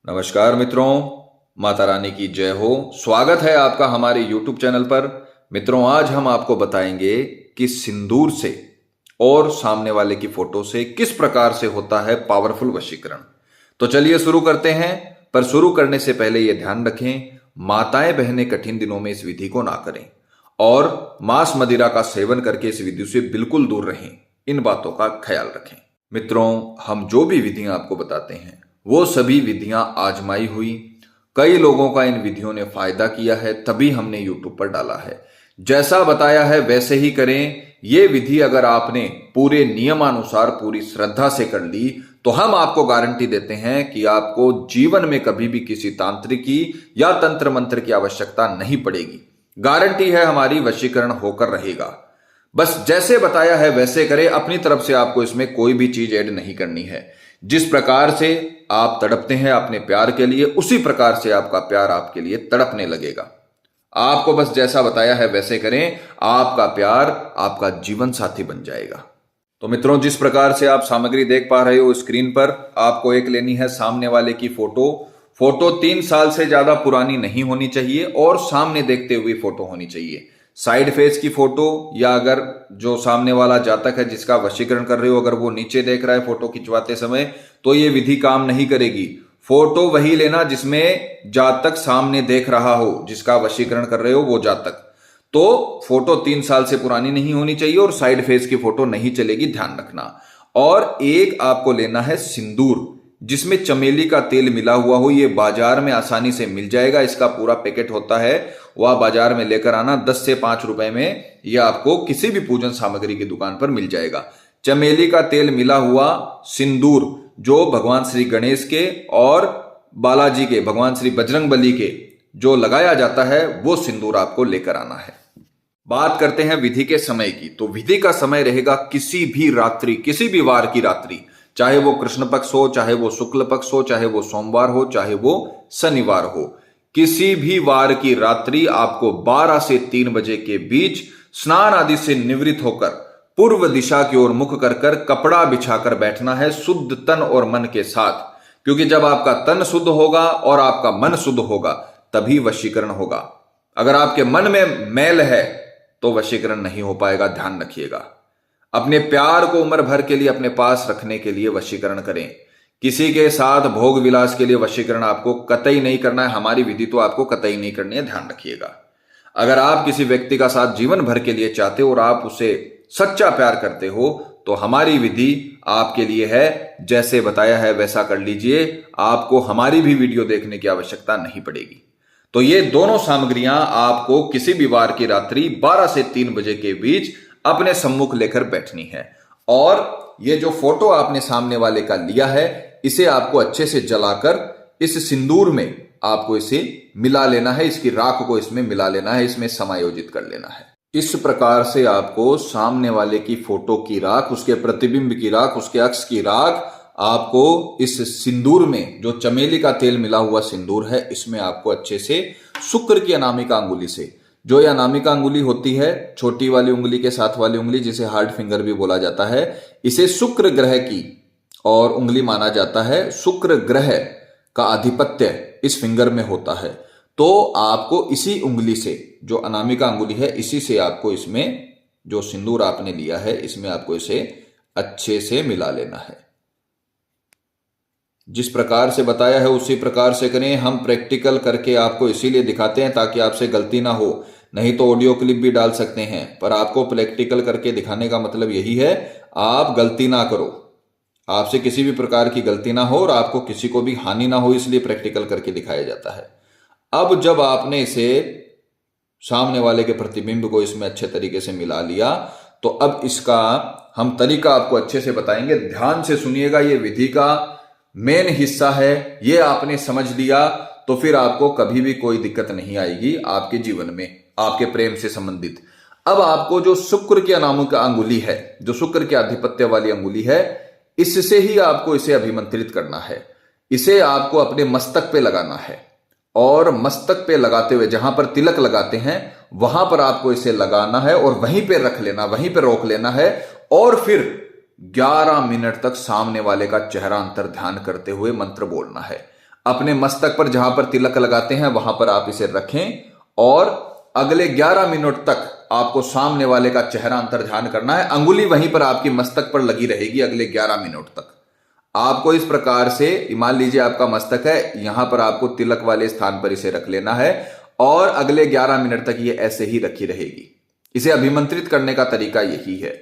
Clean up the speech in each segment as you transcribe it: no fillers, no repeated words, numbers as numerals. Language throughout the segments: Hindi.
नमस्कार मित्रों, माता रानी की जय हो। स्वागत है आपका हमारे YouTube चैनल पर। मित्रों, आज हम आपको बताएंगे कि सिंदूर से और सामने वाले की फोटो से किस प्रकार से होता है पावरफुल वशीकरण। तो चलिए शुरू करते हैं। पर शुरू करने से पहले यह ध्यान रखें, माताएं बहनें कठिन दिनों में इस विधि को ना करें और मांस मदिरा का सेवन करके इस विधि से बिल्कुल दूर रहें। इन बातों का ख्याल रखें। मित्रों, हम जो भी विधियां आपको बताते हैं वो सभी विधियां आजमाई हुई, कई लोगों का इन विधियों ने फायदा किया है, तभी हमने YouTube पर डाला है। जैसा बताया है वैसे ही करें। ये विधि अगर आपने पूरे नियमानुसार पूरी श्रद्धा से कर ली तो हम आपको गारंटी देते हैं कि आपको जीवन में कभी भी किसी तांत्रिकी या तंत्र मंत्र की आवश्यकता नहीं पड़ेगी। गारंटी है हमारी, वशीकरण होकर रहेगा। बस जैसे बताया है वैसे करें। अपनी तरफ से आपको इसमें कोई भी चीज ऐड नहीं करनी है। जिस प्रकार से आप तड़पते हैं अपने प्यार के लिए, उसी प्रकार से आपका प्यार आपके लिए तड़पने लगेगा। आपको बस जैसा बताया है वैसे करें, आपका प्यार आपका जीवन साथी बन जाएगा। तो मित्रों, जिस प्रकार से आप सामग्री देख पा रहे हो स्क्रीन पर, आपको एक लेनी है सामने वाले की फोटो। फोटो 3 साल से ज्यादा पुरानी नहीं होनी चाहिए और सामने देखते हुए फोटो होनी चाहिए। साइड फेस की फोटो, या अगर जो सामने वाला जातक है जिसका वशीकरण कर रहे हो, अगर वो नीचे देख रहा है फोटो खिंचवाते समय, तो ये विधि काम नहीं करेगी। फोटो वही लेना जिसमें जातक सामने देख रहा हो, जिसका वशीकरण कर रहे हो वो जातक। तो फोटो 3 साल से पुरानी नहीं होनी चाहिए और साइड फेस की फोटो नहीं चलेगी, ध्यान रखना। और एक आपको लेना है सिंदूर जिसमें चमेली का तेल मिला हुआ हो। ये बाजार में आसानी से मिल जाएगा, इसका पूरा पैकेट होता है। वह बाजार में लेकर आना, 10 से 5 रुपए में यह आपको किसी भी पूजन सामग्री की दुकान पर मिल जाएगा। चमेली का तेल मिला हुआ सिंदूर जो भगवान श्री गणेश के और बालाजी के, भगवान श्री बजरंगबली के जो लगाया जाता है, वो सिंदूर आपको लेकर आना है। बात करते हैं विधि के समय की। तो विधि का समय रहेगा किसी भी रात्रि, किसी भी वार की रात्रि, चाहे वो कृष्ण पक्ष हो, चाहे वो शुक्ल पक्ष हो, चाहे वो सोमवार हो, चाहे वो शनिवार हो। किसी भी वार की रात्रि आपको 12 से 3 बजे के बीच स्नान आदि से निवृत्त होकर पूर्व दिशा की ओर मुख कर कर कपड़ा बिछाकर बैठना है, शुद्ध तन और मन के साथ। क्योंकि जब आपका तन शुद्ध होगा और आपका मन शुद्ध होगा तभी वशीकरण होगा। अगर आपके मन में मैल है तो वशीकरण नहीं हो पाएगा, ध्यान रखिएगा। अपने प्यार को उम्र भर के लिए अपने पास रखने के लिए वशीकरण करें। किसी के साथ भोग विलास के लिए वशीकरण आपको कतई नहीं करना है। हमारी विधि तो आपको कतई नहीं करनी है, ध्यान रखिएगा। अगर आप किसी व्यक्ति का साथ जीवन भर के लिए चाहते हो और आप उसे सच्चा प्यार करते हो तो हमारी विधि आपके लिए है। जैसे बताया है वैसा कर लीजिए, आपको हमारी भी वीडियो देखने की आवश्यकता नहीं पड़ेगी। तो ये दोनों सामग्रियां आपको किसी भी वार की रात्रि 12 से 3 बजे के बीच अपने सम्मुख लेकर बैठनी है। और ये जो फोटो आपने सामने वाले का लिया है, इसे आपको अच्छे से जलाकर इस सिंदूर में आपको इसे मिला लेना है। इसकी राख को इसमें मिला लेना है, इसमें समायोजित कर लेना है। इस प्रकार से आपको सामने वाले की फोटो की राख, उसके प्रतिबिंब की राख, उसके अक्ष की राख आपको इस सिंदूर में, जो चमेली का तेल मिला हुआ सिंदूर है, इसमें आपको अच्छे से शुक्र की अनामिका अंगुली से, जो यह अनामिका अंगुली होती है, छोटी वाली उंगली के साथ वाली उंगली जिसे हार्ड फिंगर भी बोला जाता है, इसे शुक्र ग्रह की और उंगली माना जाता है। शुक्र ग्रह का आधिपत्य इस फिंगर में होता है। तो आपको इसी उंगली से, जो अनामिका अंगुली है, इसी से आपको इसमें जो सिंदूर आपने लिया है, इसमें आपको इसे अच्छे से मिला लेना है। जिस प्रकार से बताया है उसी प्रकार से करें। हम प्रैक्टिकल करके आपको इसीलिए दिखाते हैं ताकि आपसे गलती ना हो। नहीं तो ऑडियो क्लिप भी डाल सकते हैं, पर आपको प्रैक्टिकल करके दिखाने का मतलब यही है, आप गलती ना करो, आपसे किसी भी प्रकार की गलती ना हो और आपको किसी को भी हानि ना हो, इसलिए प्रैक्टिकल करके दिखाया जाता है। अब जब आपने इसे सामने वाले के प्रतिबिंब को इसमें अच्छे तरीके से मिला लिया, तो अब इसका हम तरीका आपको अच्छे से बताएंगे। ध्यान से सुनिएगा, ये विधि का मेन हिस्सा है। ये आपने समझ लिया तो फिर आपको कभी भी कोई दिक्कत नहीं आएगी आपके जीवन में, आपके प्रेम से संबंधित। अब आपको जो शुक्र की अनामिका अंगुली है, जो शुक्र के आधिपत्य वाली अंगुली है, इससे ही आपको इसे अभिमंत्रित करना है। इसे आपको अपने मस्तक पे लगाना है और मस्तक पे लगाते हुए जहां पर तिलक लगाते हैं वहां पर आपको इसे लगाना है और वहीं पे रख लेना, वहीं पे रोक लेना है। और फिर 11 मिनट तक सामने वाले का चेहरा अंतर ध्यान करते हुए मंत्र बोलना है। अपने मस्तक पर जहां पर तिलक लगाते हैं वहां पर आप इसे रखें और अगले 11 मिनट तक आपको सामने वाले का चेहरा अंतर ध्यान करना है। अंगुली वहीं पर आपकी मस्तक पर लगी रहेगी अगले 11 मिनट तक। आपको इस प्रकार से, मान लीजिए आपका मस्तक है, यहां पर आपको तिलक वाले स्थान पर इसे रख लेना है और अगले 11 मिनट तक ये ऐसे ही रखी रहेगी। इसे अभिमंत्रित करने का तरीका यही है।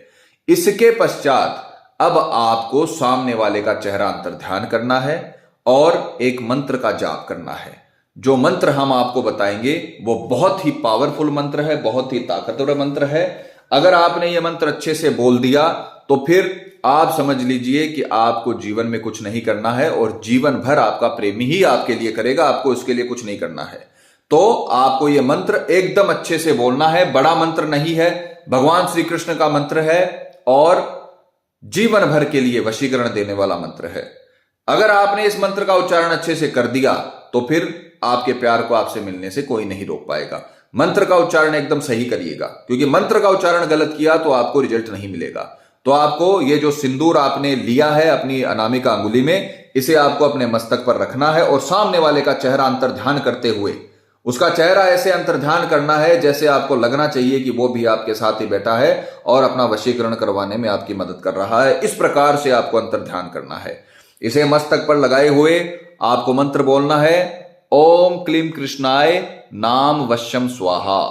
इसके पश्चात अब आपको सामने वाले का चेहरा अंतर ध्यान करना है और एक मंत्र का जाप करना है। जो मंत्र हम आपको बताएंगे वो बहुत ही पावरफुल मंत्र है, बहुत ही ताकतवर मंत्र है। अगर आपने ये मंत्र अच्छे से बोल दिया तो फिर आप समझ लीजिए कि आपको जीवन में कुछ नहीं करना है और जीवन भर आपका प्रेमी ही आपके लिए करेगा, आपको उसके लिए कुछ नहीं करना है। तो आपको यह मंत्र एकदम अच्छे से बोलना है। बड़ा मंत्र नहीं है, भगवान श्री कृष्ण का मंत्र है और जीवन भर के लिए वशीकरण देने वाला मंत्र है। अगर आपने इस मंत्र का उच्चारण अच्छे से कर दिया तो फिर आपके प्यार को आपसे मिलने से कोई नहीं रोक पाएगा। मंत्र का उच्चारण एकदम सही करिएगा, क्योंकि मंत्र का उच्चारण गलत किया तो आपको रिजल्ट नहीं मिलेगा। तो आपको ये जो सिंदूर आपने लिया है अपनी अनामिका अंगुली में, इसे आपको अपने मस्तक पर रखना है और सामने वाले का चेहरा अंतर ध्यान करते हुए उसका चेहरा ऐसे अंतर ध्यान करना है जैसे आपको लगना चाहिए कि वो भी आपके साथ ही बैठा है और अपना वशीकरण करवाने में आपकी मदद कर रहा है। इस प्रकार से आपको अंतर ध्यान करना है। इसे मस्तक पर लगाए हुए आपको मंत्र बोलना है, ओम क्लीम कृष्णाय नाम वश्यम स्वाहा।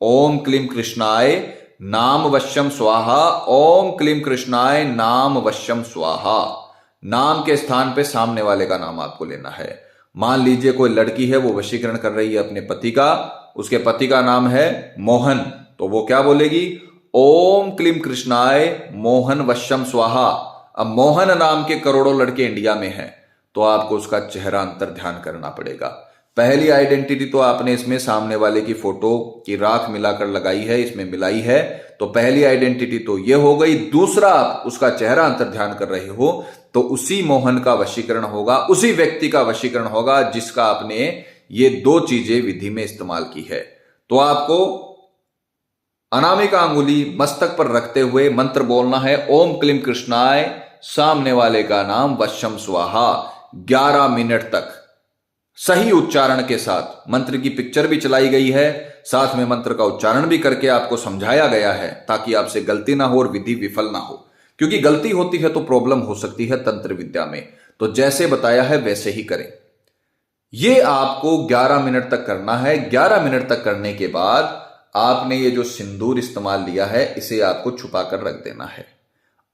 ओम क्लीम कृष्णाय नाम वश्यम स्वाहा। ओम क्लीम कृष्णाय नाम वश्यम स्वाहा। नाम के स्थान पे सामने वाले का नाम आपको लेना है। मान लीजिए कोई लड़की है, वो वशीकरण कर रही है अपने पति का, उसके पति का नाम है मोहन, तो वो क्या बोलेगी, ओम क्लीम कृष्णाय मोहन वश्यम स्वाहा। अब मोहन नाम के करोड़ों लड़के इंडिया में हैं, तो आपको उसका चेहरा अंतर ध्यान करना पड़ेगा। पहली आइडेंटिटी तो आपने इसमें सामने वाले की फोटो की राख मिलाकर लगाई है, इसमें मिलाई है, तो पहली आइडेंटिटी तो ये हो गई। दूसरा, आप उसका चेहरा अंतर ध्यान कर रहे हो तो उसी मोहन का वशीकरण होगा, उसी व्यक्ति का वशीकरण होगा जिसका आपने ये दो चीजें विधि में इस्तेमाल की है। तो आपको अनामिका अंगुली मस्तक पर रखते हुए मंत्र बोलना है, ओम क्लीम कृष्णाय, सामने वाले का नाम वश्यम स्वाहा। 11 मिनट तक सही उच्चारण के साथ, मंत्र की पिक्चर भी चलाई गई है, साथ में मंत्र का उच्चारण भी करके आपको समझाया गया है ताकि आपसे गलती ना हो और विधि विफल ना हो, क्योंकि गलती होती है तो प्रॉब्लम हो सकती है तंत्र विद्या में। तो जैसे बताया है वैसे ही करें। यह आपको 11 मिनट तक करना है। 11 मिनट तक करने के बाद आपने ये जो सिंदूर इस्तेमाल लिया है इसे आपको छुपा कर रख देना है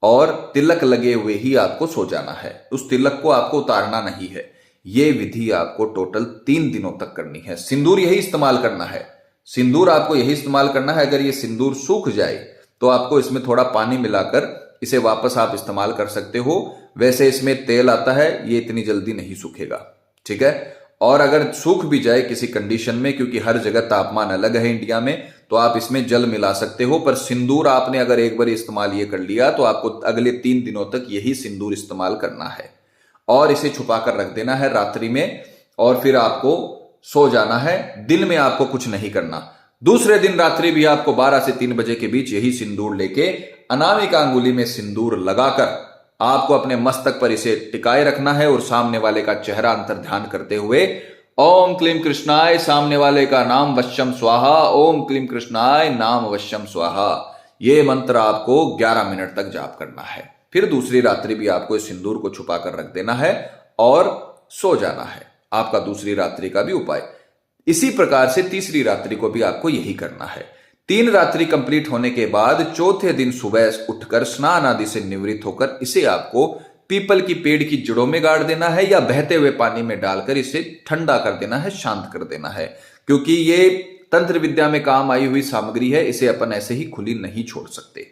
और तिलक लगे हुए ही आपको सो जाना है। उस तिलक को आपको उतारना नहीं है। यह विधि आपको टोटल 3 दिनों तक करनी है। सिंदूर यही इस्तेमाल करना है, सिंदूर आपको यही इस्तेमाल करना है। अगर ये सिंदूर सूख जाए तो आपको इसमें थोड़ा पानी मिलाकर इसे वापस आप इस्तेमाल कर सकते हो। वैसे इसमें तेल आता है, ये इतनी जल्दी नहीं सूखेगा, ठीक है। और अगर सूख भी जाए किसी कंडीशन में, क्योंकि हर जगह तापमान अलग है इंडिया में, तो आप इसमें जल मिला सकते हो। पर सिंदूर आपने अगर एक बार इस्तेमाल ये कर लिया तो आपको अगले 3 दिनों तक यही सिंदूर इस्तेमाल करना है और इसे छुपा कर रख देना है रात्रि में, और फिर आपको सो जाना है। दिन में आपको कुछ नहीं करना। दूसरे दिन रात्रि भी आपको 12 से 3 बजे के बीच यही सिंदूर लेके अनामिका अंगुली में सिंदूर लगाकर आपको अपने मस्तक पर इसे टिकाए रखना है और सामने वाले का चेहरा अंतर ध्यान करते हुए ओम क्लीम कृष्णाय, सामने वाले का नाम वश्यम स्वाहा, ओम क्लीम कृष्णाय नाम वश्यम स्वाहा। यह मंत्र आपको 11 मिनट तक जाप करना है। फिर दूसरी रात्रि भी आपको इस सिंदूर को छुपा कर रख देना है और सो जाना है। आपका दूसरी रात्रि का भी उपाय इसी प्रकार से तीसरी रात्रि को भी आपको यही करना है। 3 रात्रि कंप्लीट होने के बाद चौथे दिन सुबह उठकर स्नान आदि से निवृत्त होकर इसे आपको पीपल की पेड़ की जड़ों में गाड़ देना है या बहते हुए पानी में डालकर इसे ठंडा कर देना है, शांत कर देना है, क्योंकि ये तंत्र विद्या में काम आई हुई सामग्री है, इसे अपन ऐसे ही खुली नहीं छोड़ सकते।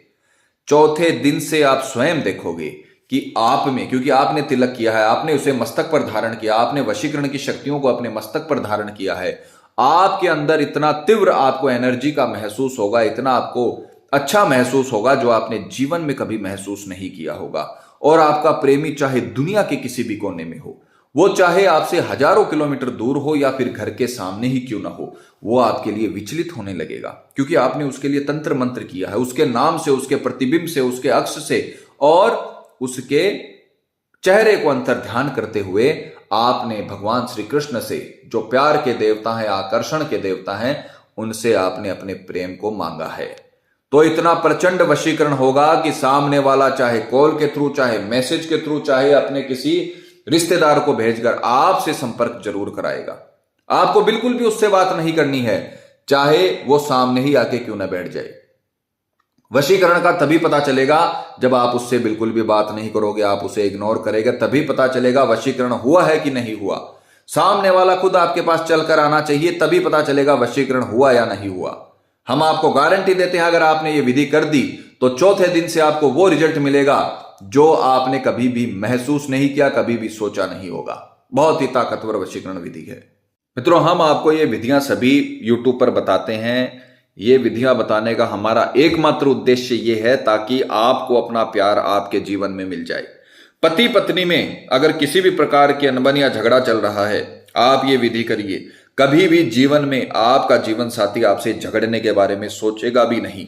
चौथे दिन से आप स्वयं देखोगे कि आप में, क्योंकि आपने तिलक किया है, आपने उसे मस्तक पर धारण किया, आपने वशीकरण की शक्तियों को अपने मस्तक पर धारण किया है, आपके अंदर इतना तीव्र आपको एनर्जी का महसूस होगा, इतना आपको अच्छा महसूस होगा जो आपने जीवन में कभी महसूस नहीं किया होगा। और आपका प्रेमी चाहे दुनिया के किसी भी कोने में हो, वो चाहे आपसे हजारों किलोमीटर दूर हो या फिर घर के सामने ही क्यों ना हो, वो आपके लिए विचलित होने लगेगा, क्योंकि आपने उसके लिए तंत्र मंत्र किया है, उसके नाम से, उसके प्रतिबिंब से, उसके अक्ष से और उसके चेहरे को अंतर ध्यान करते हुए आपने भगवान श्री कृष्ण से, जो प्यार के देवता हैं, आकर्षण के देवता हैं, उनसे आपने अपने प्रेम को मांगा है। तो इतना प्रचंड वशीकरण होगा कि सामने वाला चाहे कॉल के थ्रू, चाहे मैसेज के थ्रू, चाहे अपने किसी रिश्तेदार को भेजकर आपसे संपर्क जरूर कराएगा। आपको बिल्कुल भी उससे बात नहीं करनी है, चाहे वो सामने ही आके क्यों ना बैठ जाए। वशीकरण का तभी पता चलेगा जब आप उससे बिल्कुल भी बात नहीं करोगे, आप उसे इग्नोर करेंगे, तभी पता चलेगा वशीकरण हुआ है कि नहीं हुआ। सामने वाला खुद आपके पास चलकर आना चाहिए, तभी पता चलेगा वशीकरण हुआ या नहीं हुआ। हम आपको गारंटी देते हैं, अगर आपने ये विधि कर दी तो चौथे दिन से आपको वो रिजल्ट मिलेगा जो आपने कभी भी महसूस नहीं किया, कभी भी सोचा नहीं होगा। बहुत ही ताकतवर वशीकरण विधि है मित्रों। हम आपको ये विधियां सभी यूट्यूब पर बताते हैं। ये विधियां बताने का हमारा एकमात्र उद्देश्य ये है ताकि आपको अपना प्यार आपके जीवन में मिल जाए। पति पत्नी में अगर किसी भी प्रकार की अनबन या झगड़ा चल रहा है, आप ये विधि करिए। कभी भी जीवन में आपका जीवन साथी आपसे झगड़ने के बारे में सोचेगा भी नहीं,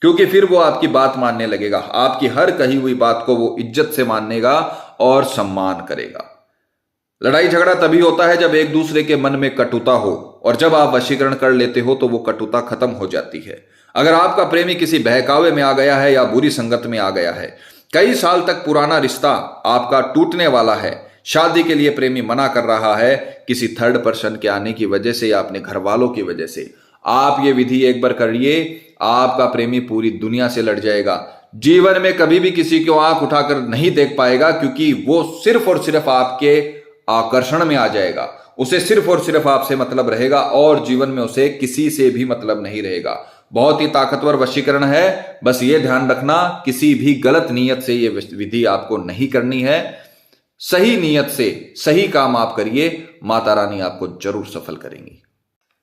क्योंकि फिर वो आपकी बात मानने लगेगा। आपकी हर कही हुई बात को वो इज्जत से मानेगा और सम्मान करेगा। लड़ाई झगड़ा तभी होता है जब एक दूसरे के मन में कटुता हो, और जब आप वशीकरण कर लेते हो तो वो कटुता खत्म हो जाती है। अगर आपका प्रेमी किसी बहकावे में आ गया है या बुरी संगत में आ गया है, कई साल तक पुराना रिश्ता आपका टूटने वाला है, शादी के लिए प्रेमी मना कर रहा है किसी थर्ड पर्सन के आने की वजह से या अपने घर वालों की वजह से, आप ये विधि एक बार करिए, आपका प्रेमी पूरी दुनिया से लड़ जाएगा। जीवन में कभी भी किसी को आंख उठाकर नहीं देख पाएगा, क्योंकि वो सिर्फ और सिर्फ आपके आकर्षण में आ जाएगा। उसे सिर्फ और सिर्फ आपसे मतलब रहेगा और जीवन में उसे किसी से भी मतलब नहीं रहेगा। बहुत ही ताकतवर वशीकरण है। बस ये ध्यान रखना, किसी भी गलत नीयत से ये विधि आपको नहीं करनी है। सही नीयत से सही काम आप करिए, माता रानी आपको जरूर सफल करेंगी।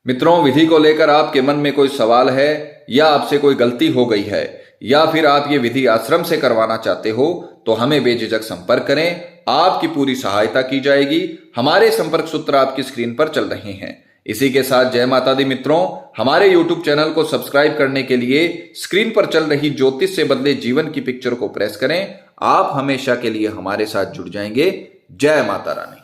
मित्रों, विधि को लेकर आपके मन में कोई सवाल है या आपसे कोई गलती हो गई है या फिर आप ये विधि आश्रम से करवाना चाहते हो तो हमें बेझिझक संपर्क करें। आपकी पूरी सहायता की जाएगी। हमारे संपर्क सूत्र आपकी स्क्रीन पर चल रहे हैं। इसी के साथ जय माता दी मित्रों। हमारे YouTube चैनल को सब्सक्राइब करने के लिए स्क्रीन पर चल रही ज्योतिष से बदले जीवन की पिक्चर को प्रेस करें। आप हमेशा के लिए हमारे साथ जुड़ जाएंगे। जय माता रानी।